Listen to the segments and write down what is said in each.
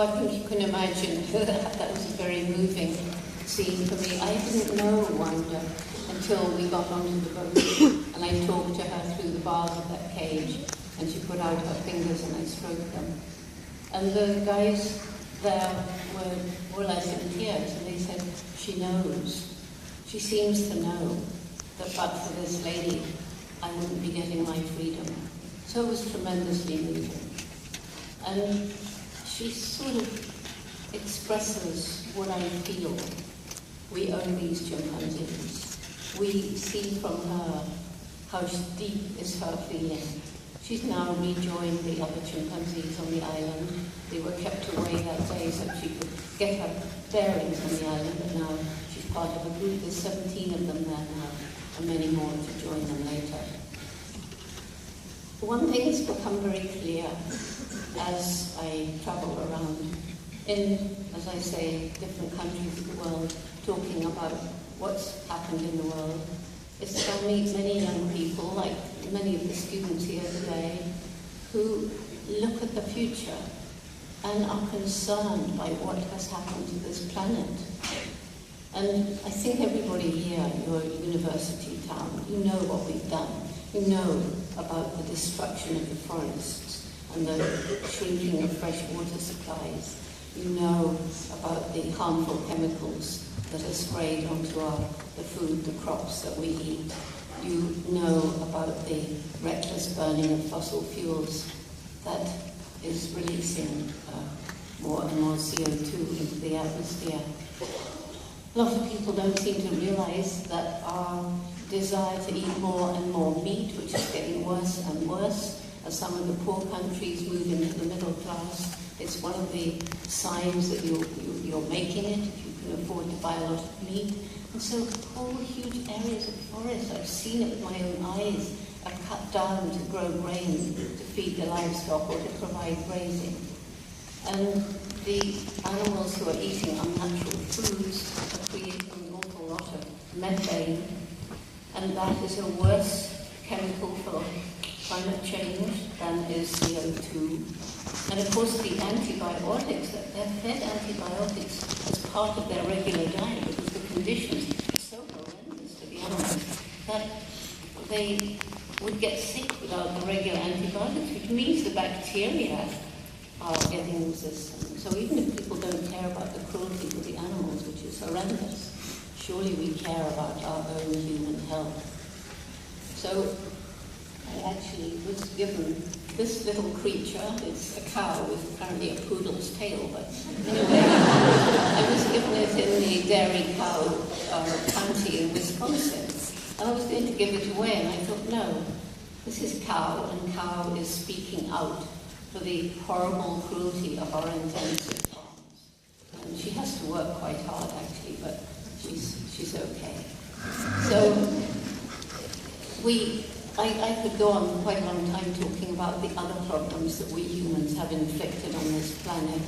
I think you can imagine that was a very moving scene for me. I didn't know Wanda until we got onto the boat and I talked to her through the bars of that cage, and she put out her fingers and I stroked them. And the guys there were more or less in tears, and they said, she knows. She seems to know that but for this lady, I wouldn't be getting my freedom. So it was tremendously moving. And she sort of expresses what I feel. We own these chimpanzees. We see from her how deep is her feeling. She's now rejoined the other chimpanzees on the island. They were kept away that day so she could get her bearings on the island, but now she's part of a group. There's 17 of them there now, and many more to join them later. One thing has become very clear as I travel around in, as I say, different countries of the world, talking about what's happened in the world, is that I meet many young people, like many of the students here today, who look at the future and are concerned by what has happened to this planet. And I think everybody here, your university town, you know what we've done. You know about the destruction of the forests and the shrinking of fresh water supplies. You know about the harmful chemicals that are sprayed onto the food, the crops that we eat. You know about the reckless burning of fossil fuels that is releasing more and more CO2 into the atmosphere. A lot of people don't seem to realize that our desire to eat more and more meat, which is getting worse and worse as some of the poor countries move into the middle class. It's one of the signs that you're making it, if you can afford to buy a lot of meat. And so whole huge areas of forest, I've seen it with my own eyes, are cut down to grow grain, to feed the livestock or to provide grazing. And the animals who are eating unnatural foods are creating an awful lot of methane, and that is a worse chemical for climate change than is CO2. And of course the antibiotics, they're fed antibiotics as part of their regular diet because the conditions are so horrendous to the animals that they would get sick without the regular antibiotics, which means the bacteria are getting resistant. So even if people don't care about the cruelty to the animals, which is horrendous, surely we care about our own human health. So I actually was given this little creature. It's a cow with apparently a poodle's tail, but anyway, I was given it in the dairy cow county in Wisconsin. And I was going to give it away, and I thought, no, this is cow, and cow is speaking out for the horrible cruelty of our intensive farms. And she has to work quite hard, actually, but she's okay. So I could go on quite a long time talking about the other problems that we humans have inflicted on this planet.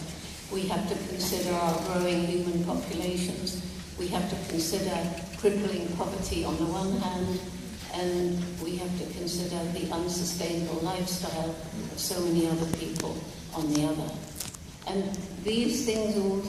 We have to consider our growing human populations. We have to consider crippling poverty on the one hand, and we have to consider the unsustainable lifestyle of so many other people on the other. And these things all